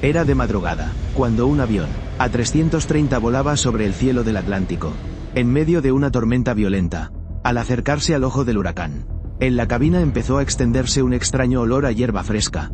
Era de madrugada, cuando un avión A330 volaba sobre el cielo del Atlántico, en medio de una tormenta violenta. Al acercarse al ojo del huracán, en la cabina empezó a extenderse un extraño olor a hierba fresca.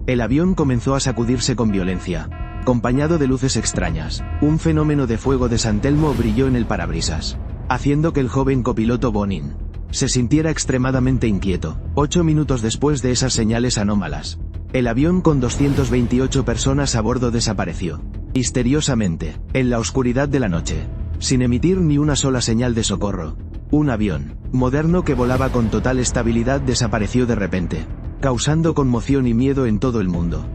El avión comenzó a sacudirse con violencia, acompañado de luces extrañas. Un fenómeno de fuego de San Telmo brilló en el parabrisas, haciendo que el joven copiloto Bonin se sintiera extremadamente inquieto. 8 minutos después de esas señales anómalas, el avión con 228 personas a bordo desapareció, misteriosamente, en la oscuridad de la noche, sin emitir ni una sola señal de socorro. Un avión moderno que volaba con total estabilidad desapareció de repente, causando conmoción y miedo en todo el mundo.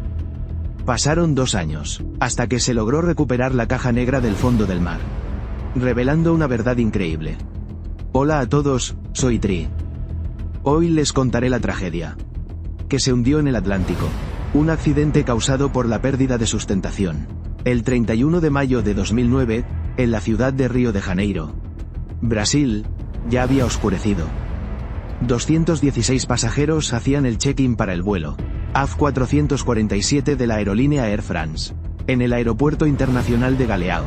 Pasaron 2 años, hasta que se logró recuperar la caja negra del fondo del mar, revelando una verdad increíble. Hola a todos, soy Tri. Hoy les contaré la tragedia que se hundió en el Atlántico, un accidente causado por la pérdida de sustentación, el 31 de mayo de 2009, en la ciudad de Río de Janeiro, Brasil. Ya había oscurecido. 216 pasajeros hacían el check-in para el vuelo AF447 de la aerolínea Air France, en el aeropuerto internacional de Galeão.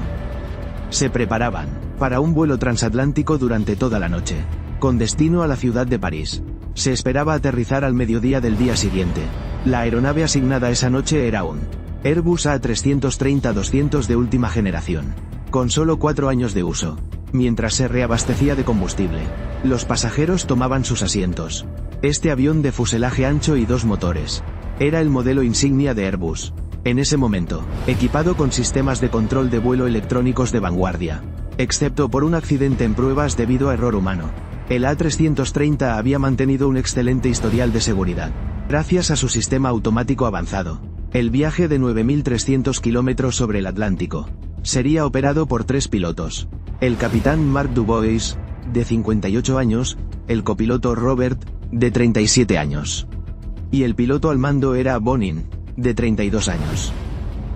Se preparaban para un vuelo transatlántico durante toda la noche, con destino a la ciudad de París. Se esperaba aterrizar al mediodía del día siguiente. La aeronave asignada esa noche era un Airbus A330-200 de última generación, con solo 4 años de uso. Mientras se reabastecía de combustible, los pasajeros tomaban sus asientos. Este avión de fuselaje ancho y 2 motores era el modelo insignia de Airbus. En ese momento, equipado con sistemas de control de vuelo electrónicos de vanguardia, excepto por un accidente en pruebas debido a error humano. El A330 había mantenido un excelente historial de seguridad, gracias a su sistema automático avanzado. El viaje de 9.300 kilómetros sobre el Atlántico sería operado por 3 pilotos: el capitán Marc Dubois, de 58 años, el copiloto Robert, de 37 años, y el piloto al mando era Bonin, de 32 años,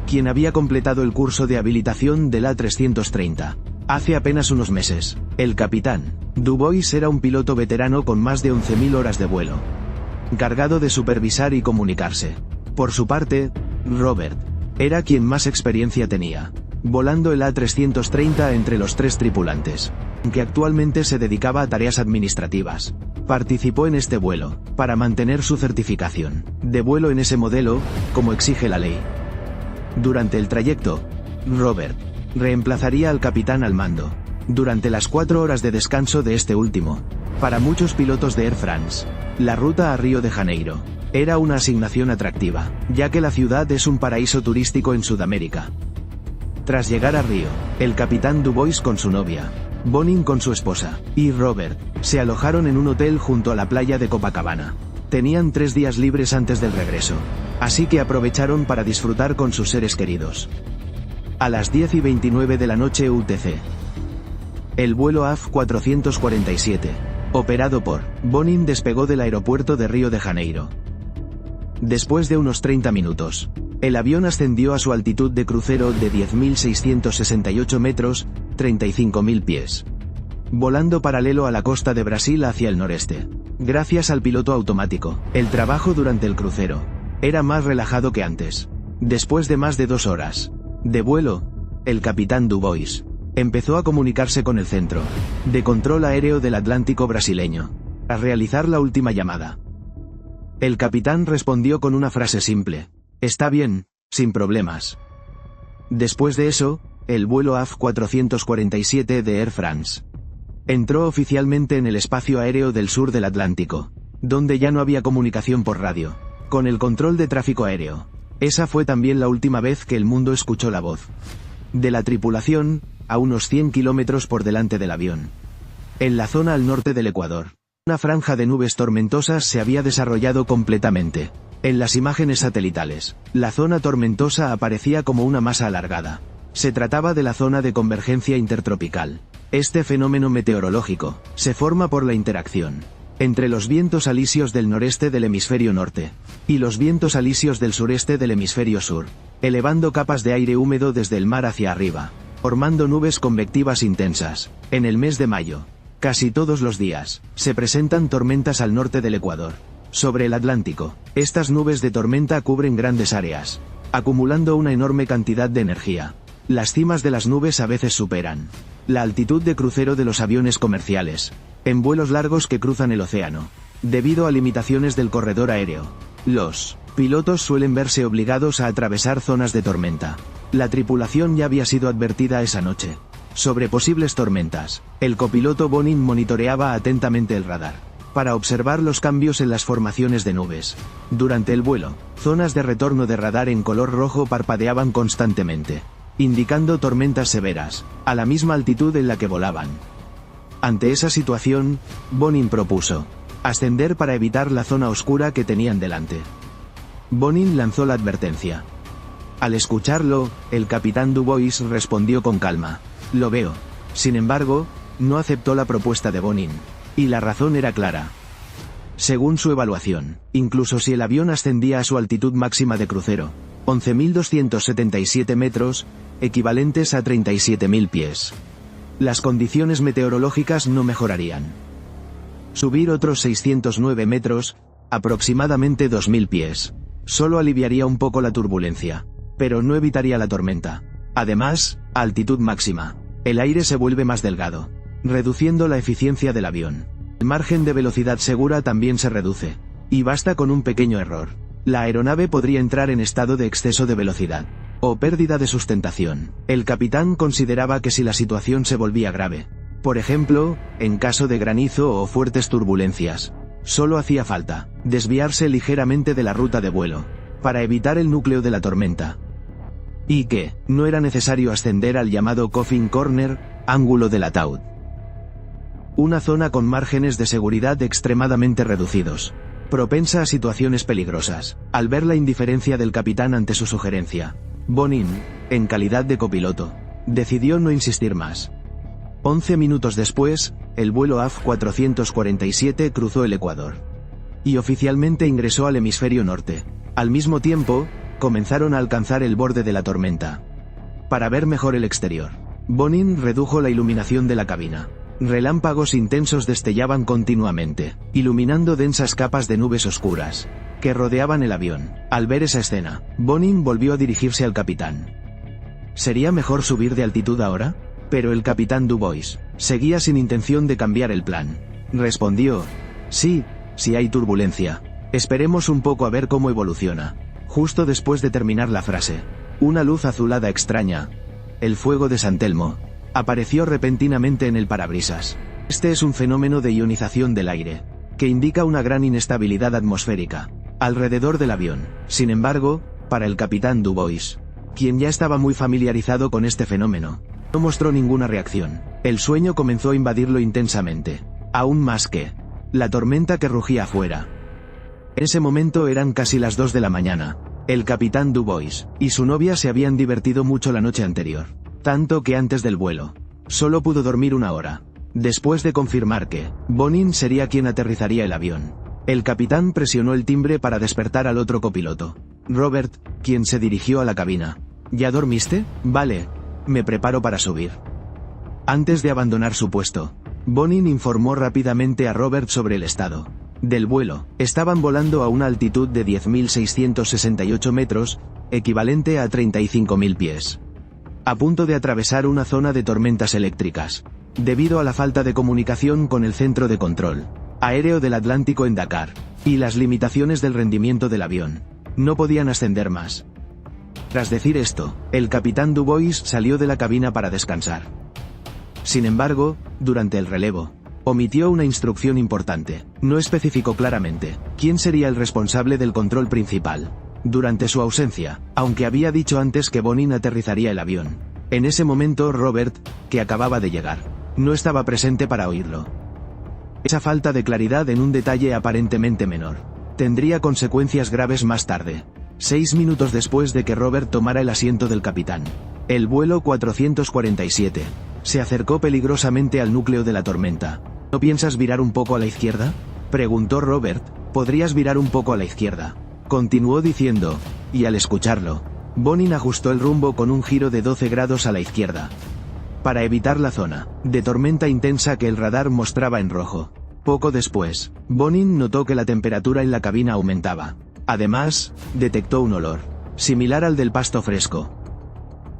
quien había completado el curso de habilitación del A330 hace apenas unos meses. El capitán Dubois era un piloto veterano con más de 11.000 horas de vuelo, encargado de supervisar y comunicarse. Por su parte, Robert era quien más experiencia tenía, volando el A330 entre los 3 tripulantes, que actualmente se dedicaba a tareas administrativas. Participó en este vuelo para mantener su certificación de vuelo en ese modelo, como exige la ley. Durante el trayecto, Robert reemplazaría al capitán al mando durante las 4 horas de descanso de este último. Para muchos pilotos de Air France, la ruta a Río de Janeiro era una asignación atractiva, ya que la ciudad es un paraíso turístico en Sudamérica. Tras llegar a Río, el capitán Dubois con su novia, Bonin con su esposa, y Robert, se alojaron en un hotel junto a la playa de Copacabana. Tenían 3 días libres antes del regreso, así que aprovecharon para disfrutar con sus seres queridos. A las 10:29 de la noche UTC, el vuelo AF447, operado por Bonin, despegó del aeropuerto de Río de Janeiro. Después de unos 30 minutos, el avión ascendió a su altitud de crucero de 10.668 metros, 35.000 pies, volando paralelo a la costa de Brasil hacia el noreste. Gracias al piloto automático, el trabajo durante el crucero era más relajado que antes. Después de más de 2 horas de vuelo, el capitán Dubois empezó a comunicarse con el centro de control aéreo del Atlántico brasileño, a realizar la última llamada. El capitán respondió con una frase simple: «Está bien, sin problemas». Después de eso, el vuelo AF447 de Air France entró oficialmente en el espacio aéreo del sur del Atlántico, donde ya no había comunicación por radio con el control de tráfico aéreo. Esa fue también la última vez que el mundo escuchó la voz de la tripulación, a unos 100 kilómetros por delante del avión. En la zona al norte del Ecuador, una franja de nubes tormentosas se había desarrollado completamente. En las imágenes satelitales, la zona tormentosa aparecía como una masa alargada. Se trataba de la zona de convergencia intertropical. Este fenómeno meteorológico se forma por la interacción entre los vientos alisios del noreste del hemisferio norte y los vientos alisios del sureste del hemisferio sur, elevando capas de aire húmedo desde el mar hacia arriba, formando nubes convectivas intensas. En el mes de mayo, casi todos los días, se presentan tormentas al norte del Ecuador. Sobre el Atlántico, estas nubes de tormenta cubren grandes áreas, acumulando una enorme cantidad de energía. Las cimas de las nubes a veces superan la altitud de crucero de los aviones comerciales, en vuelos largos que cruzan el océano. Debido a limitaciones del corredor aéreo, los pilotos suelen verse obligados a atravesar zonas de tormenta. La tripulación ya había sido advertida esa noche sobre posibles tormentas. El copiloto Bonin monitoreaba atentamente el radar para observar los cambios en las formaciones de nubes. Durante el vuelo, zonas de retorno de radar en color rojo parpadeaban constantemente, indicando tormentas severas, a la misma altitud en la que volaban. Ante esa situación, Bonin propuso ascender para evitar la zona oscura que tenían delante. Bonin lanzó la advertencia. Al escucharlo, el capitán Dubois respondió con calma: «Lo veo». Sin embargo, no aceptó la propuesta de Bonin. Y la razón era clara. Según su evaluación, incluso si el avión ascendía a su altitud máxima de crucero, 11.277 metros, equivalentes a 37.000 pies, las condiciones meteorológicas no mejorarían. Subir otros 609 metros, aproximadamente 2.000 pies, solo aliviaría un poco la turbulencia, pero no evitaría la tormenta. Además, a altitud máxima, el aire se vuelve más delgado, reduciendo la eficiencia del avión. El margen de velocidad segura también se reduce, y basta con un pequeño error. La aeronave podría entrar en estado de exceso de velocidad, o pérdida de sustentación. El capitán consideraba que si la situación se volvía grave, por ejemplo, en caso de granizo o fuertes turbulencias, solo hacía falta desviarse ligeramente de la ruta de vuelo, para evitar el núcleo de la tormenta. Y que no era necesario ascender al llamado Coffin Corner, ángulo del ataúd. Una zona con márgenes de seguridad extremadamente reducidos, propensa a situaciones peligrosas. Al ver la indiferencia del capitán ante su sugerencia, Bonin, en calidad de copiloto, decidió no insistir más. 11 minutos después, el vuelo AF 447 cruzó el Ecuador y oficialmente ingresó al hemisferio norte. Al mismo tiempo, comenzaron a alcanzar el borde de la tormenta. Para ver mejor el exterior, Bonin redujo la iluminación de la cabina. Relámpagos intensos destellaban continuamente, iluminando densas capas de nubes oscuras que rodeaban el avión. Al ver esa escena, Bonin volvió a dirigirse al capitán. ¿Sería mejor subir de altitud ahora? Pero el capitán Dubois seguía sin intención de cambiar el plan. Respondió: «Sí, si hay turbulencia. Esperemos un poco a ver cómo evoluciona». Justo después de terminar la frase, una luz azulada extraña, el fuego de San Telmo, apareció repentinamente en el parabrisas. Este es un fenómeno de ionización del aire, que indica una gran inestabilidad atmosférica alrededor del avión. Sin embargo, para el capitán Dubois, quien ya estaba muy familiarizado con este fenómeno, no mostró ninguna reacción. El sueño comenzó a invadirlo intensamente, aún más que la tormenta que rugía afuera. En ese momento eran casi las 2 de la mañana. El capitán Dubois y su novia se habían divertido mucho la noche anterior, tanto que antes del vuelo solo pudo dormir 1 hora. Después de confirmar que Bonin sería quien aterrizaría el avión, el capitán presionó el timbre para despertar al otro copiloto, Robert, quien se dirigió a la cabina. ¿Ya dormiste? Vale, me preparo para subir. Antes de abandonar su puesto, Bonin informó rápidamente a Robert sobre el estado del vuelo. Estaban volando a una altitud de 10.668 metros, equivalente a 35.000 pies. A punto de atravesar una zona de tormentas eléctricas, debido a la falta de comunicación con el centro de control aéreo del Atlántico en Dakar, y las limitaciones del rendimiento del avión. No podían ascender más. Tras decir esto, el capitán Dubois salió de la cabina para descansar. Sin embargo, durante el relevo, omitió una instrucción importante. No especificó claramente quién sería el responsable del control principal durante su ausencia, aunque había dicho antes que Bonin aterrizaría el avión. En ese momento Robert, que acababa de llegar, no estaba presente para oírlo. Esa falta de claridad en un detalle aparentemente menor tendría consecuencias graves más tarde. 6 minutos después de que Robert tomara el asiento del capitán, el vuelo 447 se acercó peligrosamente al núcleo de la tormenta. ¿No piensas virar un poco a la izquierda?, preguntó Robert. «Podrías virar un poco a la izquierda», continuó diciendo, y al escucharlo, Bonin ajustó el rumbo con un giro de 12 grados a la izquierda, para evitar la zona de tormenta intensa que el radar mostraba en rojo. Poco después, Bonin notó que la temperatura en la cabina aumentaba. Además, detectó un olor similar al del pasto fresco.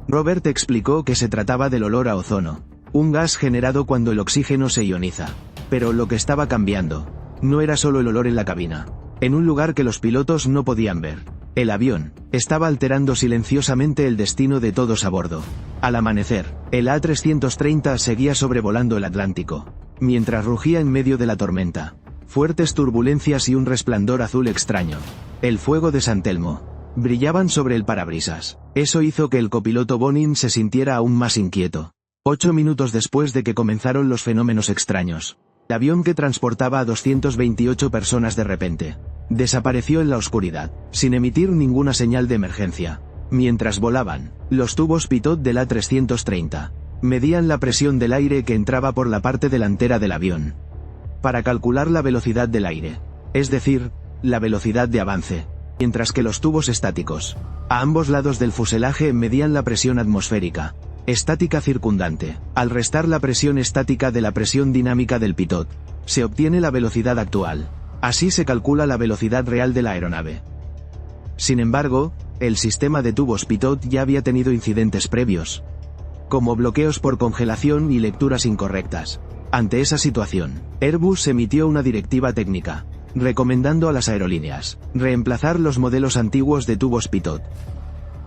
Robert explicó que se trataba del olor a ozono, un gas generado cuando el oxígeno se ioniza. Pero lo que estaba cambiando no era solo el olor en la cabina. En un lugar que los pilotos no podían ver, el avión estaba alterando silenciosamente el destino de todos a bordo. Al amanecer, el A330 seguía sobrevolando el Atlántico, mientras rugía en medio de la tormenta. Fuertes turbulencias y un resplandor azul extraño, el fuego de San Telmo, brillaban sobre el parabrisas. Eso hizo que el copiloto Bonin se sintiera aún más inquieto. 8 minutos después de que comenzaron los fenómenos extraños, el avión que transportaba a 228 personas de repente desapareció en la oscuridad, sin emitir ninguna señal de emergencia. Mientras volaban, los tubos pitot del A330 medían la presión del aire que entraba por la parte delantera del avión, para calcular la velocidad del aire, es decir, la velocidad de avance, mientras que los tubos estáticos, a ambos lados del fuselaje, medían la presión atmosférica estática circundante. Al restar la presión estática de la presión dinámica del pitot, se obtiene la velocidad actual. Así se calcula la velocidad real de la aeronave. Sin embargo, el sistema de tubos pitot ya había tenido incidentes previos, como bloqueos por congelación y lecturas incorrectas. Ante esa situación, Airbus emitió una directiva técnica, recomendando a las aerolíneas reemplazar los modelos antiguos de tubos pitot.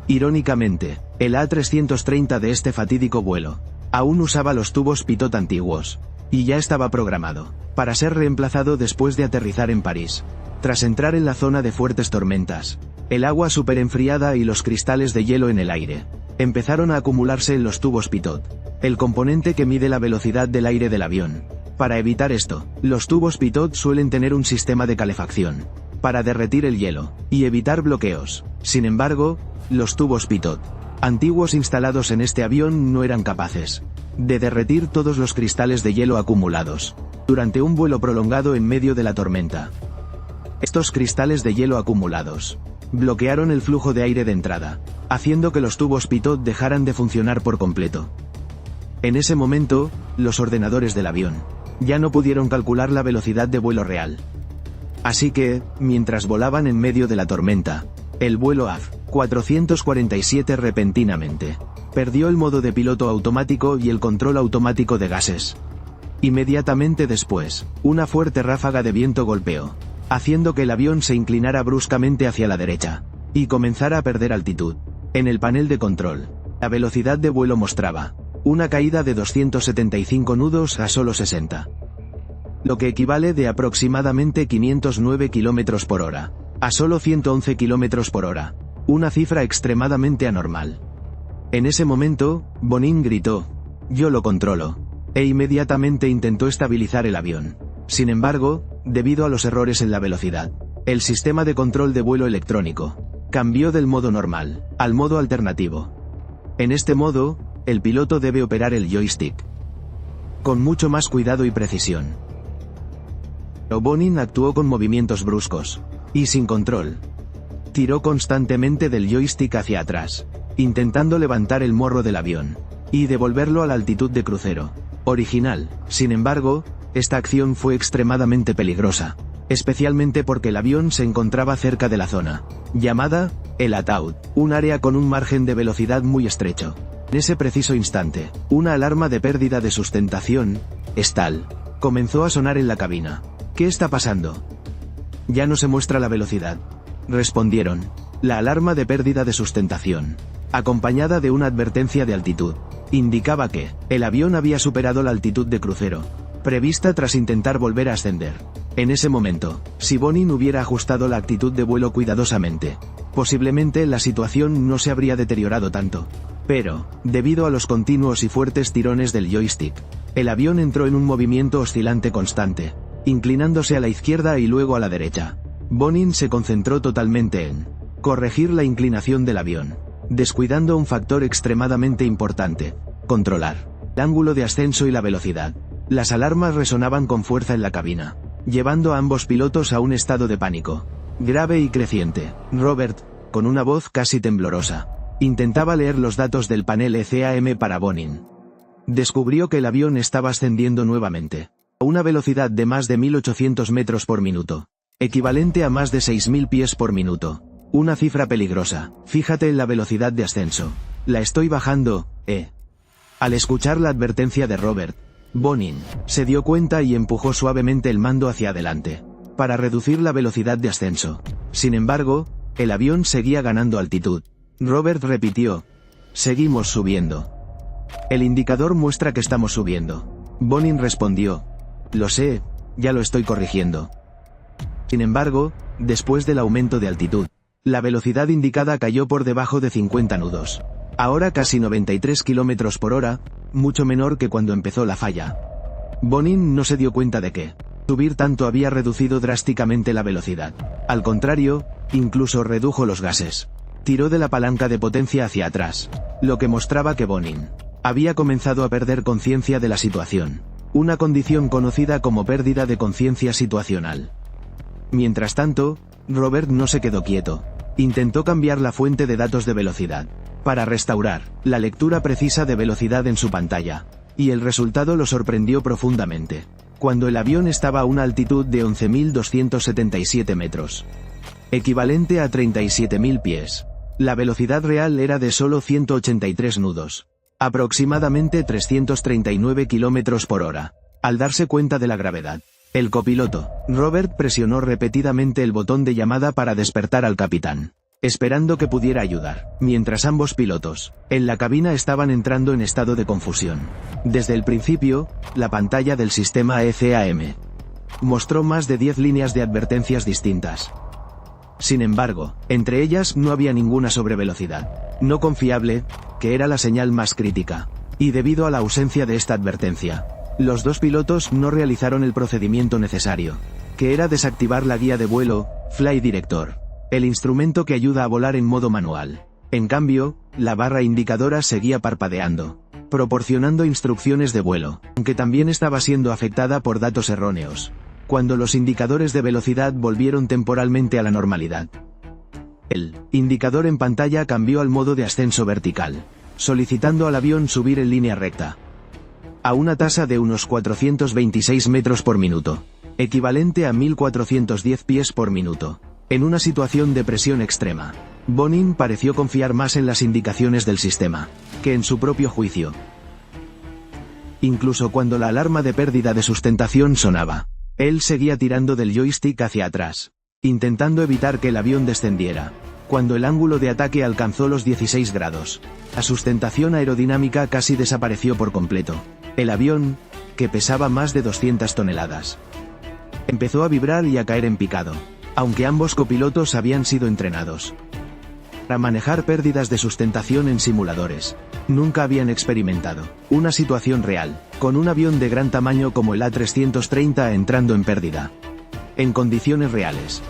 Irónicamente, el A330 de este fatídico vuelo aún usaba los tubos pitot antiguos, y ya estaba programado para ser reemplazado después de aterrizar en París. Tras entrar en la zona de fuertes tormentas, el agua superenfriada y los cristales de hielo en el aire empezaron a acumularse en los tubos pitot, el componente que mide la velocidad del aire del avión. Para evitar esto, los tubos pitot suelen tener un sistema de calefacción para derretir el hielo y evitar bloqueos. Sin embargo, los tubos pitot antiguos instalados en este avión no eran capaces de derretir todos los cristales de hielo acumulados durante un vuelo prolongado en medio de la tormenta. Estos cristales de hielo acumulados bloquearon el flujo de aire de entrada, haciendo que los tubos pitot dejaran de funcionar por completo. En ese momento, los ordenadores del avión ya no pudieron calcular la velocidad de vuelo real. Así que, mientras volaban en medio de la tormenta, el vuelo AF-447 repentinamente perdió el modo de piloto automático y el control automático de gases. Inmediatamente después, una fuerte ráfaga de viento golpeó, haciendo que el avión se inclinara bruscamente hacia la derecha y comenzara a perder altitud. En el panel de control, la velocidad de vuelo mostraba una caída de 275 nudos a solo 60. Lo que equivale de aproximadamente 509 km por hora a solo 111 km por hora. Una cifra extremadamente anormal. En ese momento, Bonin gritó: "Yo lo controlo", e inmediatamente intentó estabilizar el avión. Sin embargo, debido a los errores en la velocidad, el sistema de control de vuelo electrónico cambió del modo normal al modo alternativo. En este modo, el piloto debe operar el joystick con mucho más cuidado y precisión. Pero Bonin actuó con movimientos bruscos y sin control. Tiró constantemente del joystick hacia atrás, intentando levantar el morro del avión y devolverlo a la altitud de crucero original. Sin embargo, esta acción fue extremadamente peligrosa, especialmente porque el avión se encontraba cerca de la zona llamada el ataúd, un área con un margen de velocidad muy estrecho. En ese preciso instante, una alarma de pérdida de sustentación, stall, comenzó a sonar en la cabina. ¿Qué está pasando? Ya no se muestra la velocidad, respondieron. La alarma de pérdida de sustentación, acompañada de una advertencia de altitud, indicaba que el avión había superado la altitud de crucero prevista tras intentar volver a ascender. En ese momento, si Bonin hubiera ajustado la actitud de vuelo cuidadosamente, posiblemente la situación no se habría deteriorado tanto. Pero, debido a los continuos y fuertes tirones del joystick, el avión entró en un movimiento oscilante constante, inclinándose a la izquierda y luego a la derecha. Bonin se concentró totalmente en corregir la inclinación del avión, descuidando un factor extremadamente importante: controlar el ángulo de ascenso y la velocidad. Las alarmas resonaban con fuerza en la cabina, llevando a ambos pilotos a un estado de pánico grave y creciente. Robert, con una voz casi temblorosa, intentaba leer los datos del panel ECAM para Bonin. Descubrió que el avión estaba ascendiendo nuevamente a una velocidad de más de 1800 metros por minuto, equivalente a más de 6000 pies por minuto. Una cifra peligrosa. Fíjate en la velocidad de ascenso. La estoy bajando, Al escuchar la advertencia de Robert, Bonin se dio cuenta y empujó suavemente el mando hacia adelante, para reducir la velocidad de ascenso. Sin embargo, el avión seguía ganando altitud. Robert repitió: seguimos subiendo. El indicador muestra que estamos subiendo. Bonin respondió: lo sé, ya lo estoy corrigiendo. Sin embargo, después del aumento de altitud, la velocidad indicada cayó por debajo de 50 nudos. Ahora casi 93 km por hora, mucho menor que cuando empezó la falla. Bonin no se dio cuenta de que subir tanto había reducido drásticamente la velocidad. Al contrario, incluso redujo los gases. Tiró de la palanca de potencia hacia atrás, lo que mostraba que Bonin había comenzado a perder conciencia de la situación, una condición conocida como pérdida de conciencia situacional. Mientras tanto, Robert no se quedó quieto. Intentó cambiar la fuente de datos de velocidad, para restaurar la lectura precisa de velocidad en su pantalla, y el resultado lo sorprendió profundamente. Cuando el avión estaba a una altitud de 11.277 metros, equivalente a 37.000 pies, la velocidad real era de solo 183 nudos, aproximadamente 339 km por hora. Al darse cuenta de la gravedad, el copiloto, Robert, presionó repetidamente el botón de llamada para despertar al capitán, esperando que pudiera ayudar, mientras ambos pilotos, en la cabina, estaban entrando en estado de confusión. Desde el principio, la pantalla del sistema ECAM mostró más de 10 líneas de advertencias distintas. Sin embargo, entre ellas no había ninguna sobre velocidad no confiable, que era la señal más crítica. Y debido a la ausencia de esta advertencia, los dos pilotos no realizaron el procedimiento necesario, que era desactivar la guía de vuelo, Fly Director, el instrumento que ayuda a volar en modo manual. En cambio, la barra indicadora seguía parpadeando, proporcionando instrucciones de vuelo, aunque también estaba siendo afectada por datos erróneos. Cuando los indicadores de velocidad volvieron temporalmente a la normalidad, el indicador en pantalla cambió al modo de ascenso vertical, solicitando al avión subir en línea recta, a una tasa de unos 426 metros por minuto, equivalente a 1.410 pies por minuto. En una situación de presión extrema, Bonin pareció confiar más en las indicaciones del sistema que en su propio juicio. Incluso cuando la alarma de pérdida de sustentación sonaba, él seguía tirando del joystick hacia atrás, intentando evitar que el avión descendiera. Cuando el ángulo de ataque alcanzó los 16 grados, la sustentación aerodinámica casi desapareció por completo. El avión, que pesaba más de 200 toneladas, empezó a vibrar y a caer en picado, aunque ambos copilotos habían sido entrenados para manejar pérdidas de sustentación en simuladores. Nunca habían experimentado una situación real, con un avión de gran tamaño como el A330 entrando en pérdida en condiciones reales.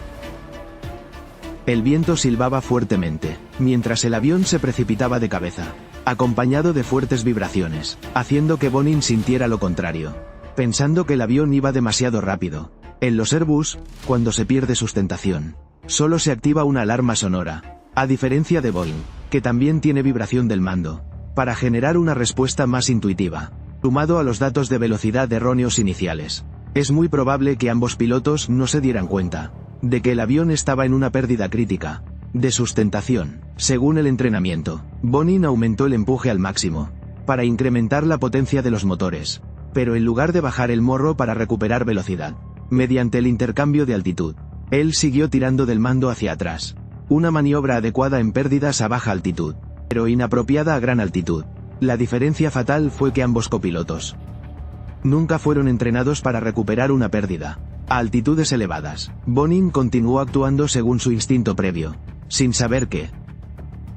El viento silbaba fuertemente, mientras el avión se precipitaba de cabeza, acompañado de fuertes vibraciones, haciendo que Bonin sintiera lo contrario, pensando que el avión iba demasiado rápido. En los Airbus, cuando se pierde sustentación, solo se activa una alarma sonora, a diferencia de Boeing, que también tiene vibración del mando, para generar una respuesta más intuitiva. Sumado a los datos de velocidad erróneos iniciales, es muy probable que ambos pilotos no se dieran cuenta de que el avión estaba en una pérdida crítica de sustentación. Según el entrenamiento, Bonin aumentó el empuje al máximo para incrementar la potencia de los motores, pero en lugar de bajar el morro para recuperar velocidad mediante el intercambio de altitud, él siguió tirando del mando hacia atrás, una maniobra adecuada en pérdidas a baja altitud, pero inapropiada a gran altitud. La diferencia fatal fue que ambos copilotos nunca fueron entrenados para recuperar una pérdida a altitudes elevadas. Bonin continuó actuando según su instinto previo, sin saber que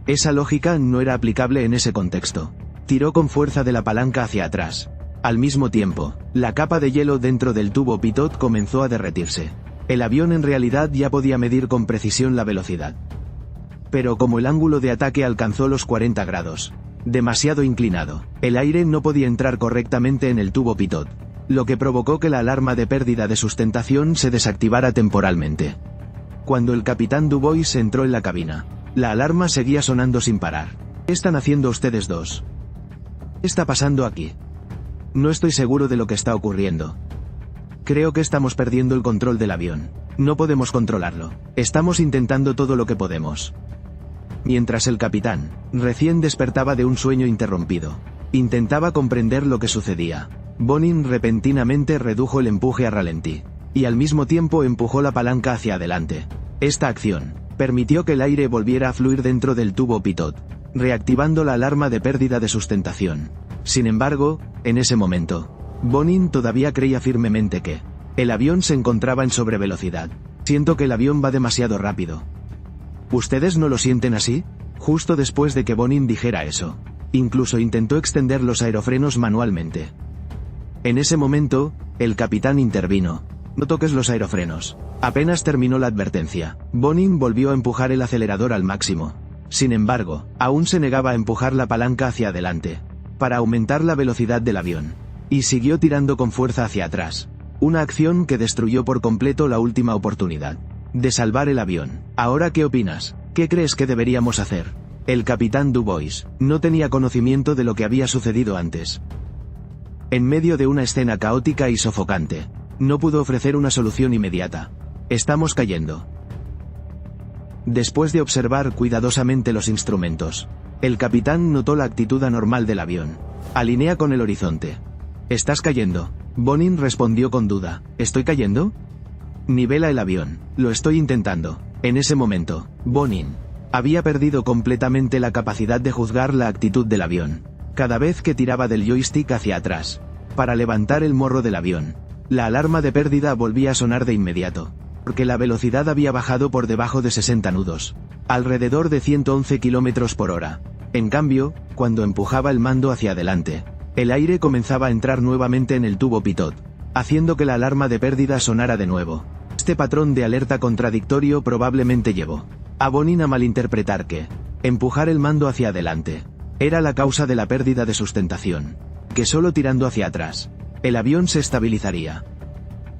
esa lógica no era aplicable en ese contexto. Tiró con fuerza de la palanca hacia atrás. Al mismo tiempo, la capa de hielo dentro del tubo pitot comenzó a derretirse. El avión en realidad ya podía medir con precisión la velocidad, pero como el ángulo de ataque alcanzó los 40 grados, demasiado inclinado, el aire no podía entrar correctamente en el tubo pitot, lo que provocó que la alarma de pérdida de sustentación se desactivara temporalmente. Cuando el capitán Dubois entró en la cabina, la alarma seguía sonando sin parar. ¿Qué están haciendo ustedes dos? ¿Qué está pasando aquí? No estoy seguro de lo que está ocurriendo. Creo que estamos perdiendo el control del avión. No podemos controlarlo. Estamos intentando todo lo que podemos. Mientras el capitán, recién despertaba de un sueño interrumpido, intentaba comprender lo que sucedía, Bonin repentinamente redujo el empuje a ralentí, y al mismo tiempo empujó la palanca hacia adelante. Esta acción permitió que el aire volviera a fluir dentro del tubo pitot, reactivando la alarma de pérdida de sustentación. Sin embargo, en ese momento, Bonin todavía creía firmemente que el avión se encontraba en sobrevelocidad. Siento que el avión va demasiado rápido. ¿Ustedes no lo sienten así? Justo después de que Bonin dijera eso, incluso intentó extender los aerofrenos manualmente. En ese momento, el capitán intervino. No toques los aerofrenos. Apenas terminó la advertencia, Bonin volvió a empujar el acelerador al máximo. Sin embargo, aún se negaba a empujar la palanca hacia adelante, para aumentar la velocidad del avión, y siguió tirando con fuerza hacia atrás. Una acción que destruyó por completo la última oportunidad de salvar el avión. ¿Ahora qué opinas? ¿Qué crees que deberíamos hacer? El capitán Dubois no tenía conocimiento de lo que había sucedido antes. En medio de una escena caótica y sofocante, no pudo ofrecer una solución inmediata. Estamos cayendo. Después de observar cuidadosamente los instrumentos, el capitán notó la actitud anormal del avión. Alinea con el horizonte. ¿Estás cayendo? Bonin respondió con duda. ¿Estoy cayendo? Nivela el avión. Lo estoy intentando. En ese momento, Bonin había perdido completamente la capacidad de juzgar la actitud del avión. Cada vez que tiraba del joystick hacia atrás, para levantar el morro del avión, la alarma de pérdida volvía a sonar de inmediato, porque la velocidad había bajado por debajo de 60 nudos, alrededor de 111 km por hora. En cambio, cuando empujaba el mando hacia adelante, el aire comenzaba a entrar nuevamente en el tubo pitot, haciendo que la alarma de pérdida sonara de nuevo. Este patrón de alerta contradictorio probablemente llevó a Bonin a malinterpretar que empujar el mando hacia adelante era la causa de la pérdida de sustentación, que solo tirando hacia atrás, el avión se estabilizaría.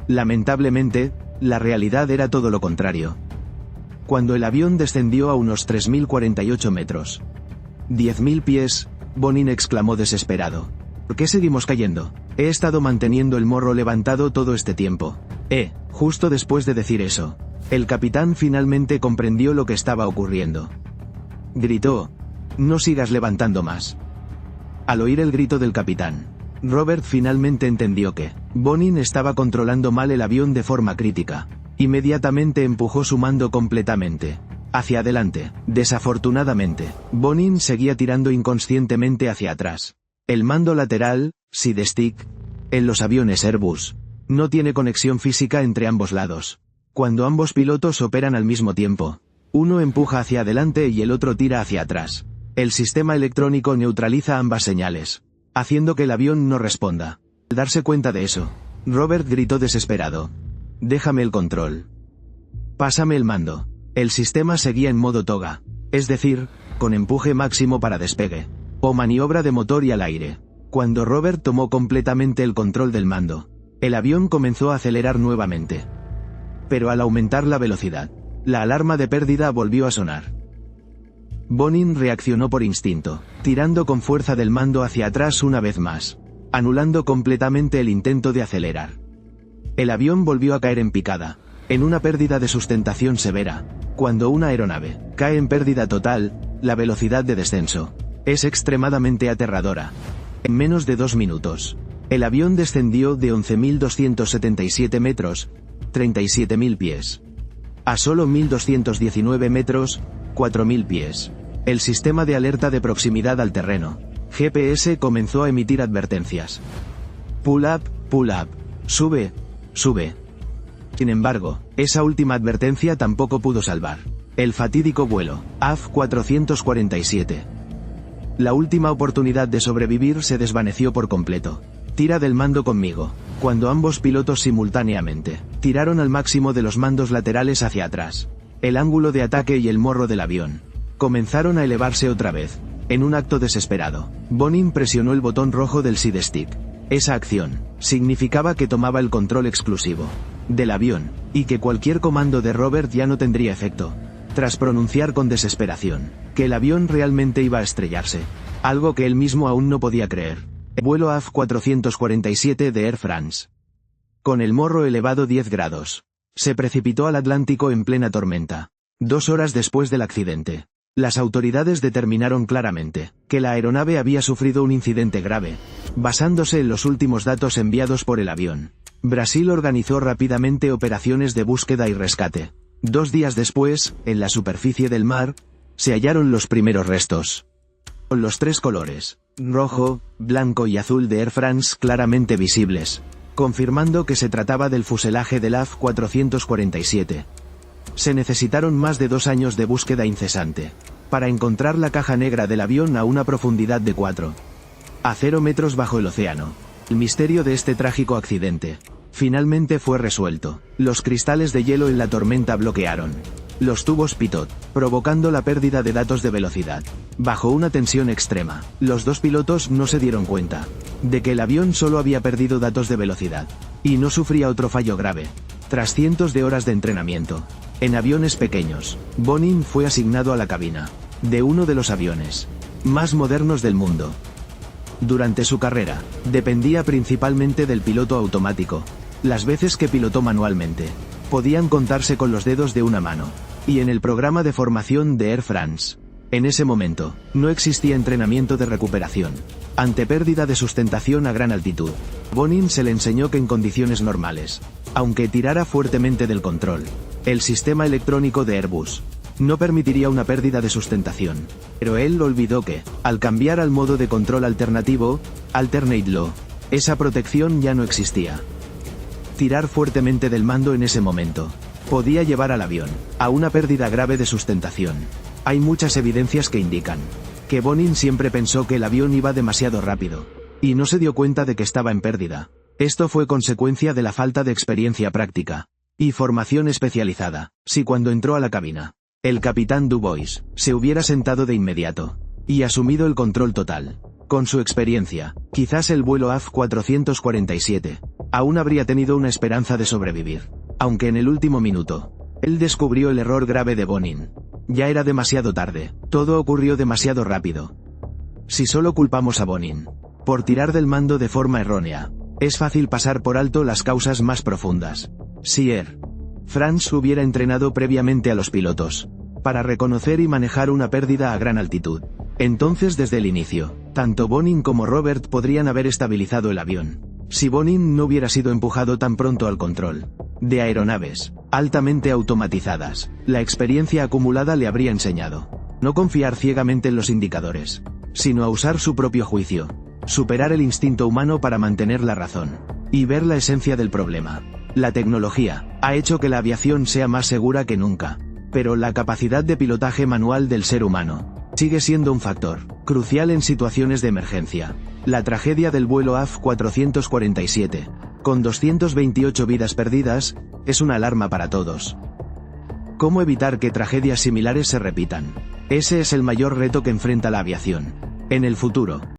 Lamentablemente, la realidad era todo lo contrario. Cuando el avión descendió a unos 3.048 metros, 10.000 pies, Bonin exclamó desesperado. ¿Por qué seguimos cayendo? He estado manteniendo el morro levantado todo este tiempo. Justo después de decir eso, el capitán finalmente comprendió lo que estaba ocurriendo. Gritó: «No sigas levantando más». Al oír el grito del capitán, Robert finalmente entendió que Bonin estaba controlando mal el avión de forma crítica. Inmediatamente empujó su mando completamente hacia adelante. Desafortunadamente, Bonin seguía tirando inconscientemente hacia atrás. El mando lateral, side stick, en los aviones Airbus, no tiene conexión física entre ambos lados. Cuando ambos pilotos operan al mismo tiempo, uno empuja hacia adelante y el otro tira hacia atrás. El sistema electrónico neutraliza ambas señales, haciendo que el avión no responda. Al darse cuenta de eso, Robert gritó desesperado: «Déjame el control. Pásame el mando». El sistema seguía en modo toga, es decir, con empuje máximo para despegue, o maniobra de motor y al aire. Cuando Robert tomó completamente el control del mando, el avión comenzó a acelerar nuevamente. Pero al aumentar la velocidad, la alarma de pérdida volvió a sonar. Bonin reaccionó por instinto, tirando con fuerza del mando hacia atrás una vez más, anulando completamente el intento de acelerar. El avión volvió a caer en picada, en una pérdida de sustentación severa. Cuando una aeronave cae en pérdida total, la velocidad de descenso es extremadamente aterradora. En menos de 2 minutos, el avión descendió de 11.277 metros, 37.000 pies, a solo 1.219 metros, 4.000 pies. El sistema de alerta de proximidad al terreno, GPS, comenzó a emitir advertencias. Pull up, sube, sube. Sin embargo, esa última advertencia tampoco pudo salvar el fatídico vuelo AF-447. La última oportunidad de sobrevivir se desvaneció por completo. Tira del mando conmigo. Cuando ambos pilotos simultáneamente tiraron al máximo de los mandos laterales hacia atrás, el ángulo de ataque y el morro del avión comenzaron a elevarse otra vez. En un acto desesperado, Bonin presionó el botón rojo del side stick. Esa acción significaba que tomaba el control exclusivo del avión, y que cualquier comando de Robert ya no tendría efecto. Tras pronunciar con desesperación que el avión realmente iba a estrellarse, algo que él mismo aún no podía creer. El vuelo AF-447 de Air France con el morro elevado 10 grados. Se precipitó al Atlántico en plena tormenta. 2 horas después del accidente, las autoridades determinaron claramente que la aeronave había sufrido un incidente grave, basándose en los últimos datos enviados por el avión. Brasil organizó rápidamente operaciones de búsqueda y rescate. 2 días después, en la superficie del mar, se hallaron los primeros restos. Con los 3 colores, rojo, blanco y azul de Air France claramente visibles, confirmando que se trataba del fuselaje del AF447. Se necesitaron más de 2 años de búsqueda incesante para encontrar la caja negra del avión a una profundidad de 4 a 0 metros bajo el océano. El misterio de este trágico accidente finalmente fue resuelto. Los cristales de hielo en la tormenta bloquearon los tubos pitot, provocando la pérdida de datos de velocidad. Bajo una tensión extrema, los 2 pilotos no se dieron cuenta de que el avión solo había perdido datos de velocidad y no sufría otro fallo grave. Tras cientos de horas de entrenamiento en aviones pequeños, Bonin fue asignado a la cabina de uno de los aviones más modernos del mundo. Durante su carrera, dependía principalmente del piloto automático. Las veces que pilotó manualmente podían contarse con los dedos de una mano. Y en el programa de formación de Air France, en ese momento, no existía entrenamiento de recuperación ante pérdida de sustentación a gran altitud. Bonin se le enseñó que en condiciones normales, aunque tirara fuertemente del control, el sistema electrónico de Airbus no permitiría una pérdida de sustentación. Pero él olvidó que, al cambiar al modo de control alternativo, Alternate Low, esa protección ya no existía. Tirar fuertemente del mando en ese momento podía llevar al avión a una pérdida grave de sustentación. Hay muchas evidencias que indican que Bonin siempre pensó que el avión iba demasiado rápido y no se dio cuenta de que estaba en pérdida. Esto fue consecuencia de la falta de experiencia práctica y formación especializada. Si cuando entró a la cabina, el capitán Dubois se hubiera sentado de inmediato y asumido el control total, con su experiencia, quizás el vuelo AF447 aún habría tenido una esperanza de sobrevivir. Aunque en el último minuto, él descubrió el error grave de Bonin. Ya era demasiado tarde, todo ocurrió demasiado rápido. Si solo culpamos a Bonin por tirar del mando de forma errónea, es fácil pasar por alto las causas más profundas. Si Air France hubiera entrenado previamente a los pilotos para reconocer y manejar una pérdida a gran altitud, entonces desde el inicio, tanto Bonin como Robert podrían haber estabilizado el avión. Si Bonin no hubiera sido empujado tan pronto al control de aeronaves altamente automatizadas, la experiencia acumulada le habría enseñado no confiar ciegamente en los indicadores, sino a usar su propio juicio, superar el instinto humano para mantener la razón y ver la esencia del problema. La tecnología ha hecho que la aviación sea más segura que nunca, pero la capacidad de pilotaje manual del ser humano sigue siendo un factor crucial en situaciones de emergencia. La tragedia del vuelo AF447, con 228 vidas perdidas, es una alarma para todos. ¿Cómo evitar que tragedias similares se repitan? Ese es el mayor reto que enfrenta la aviación en el futuro.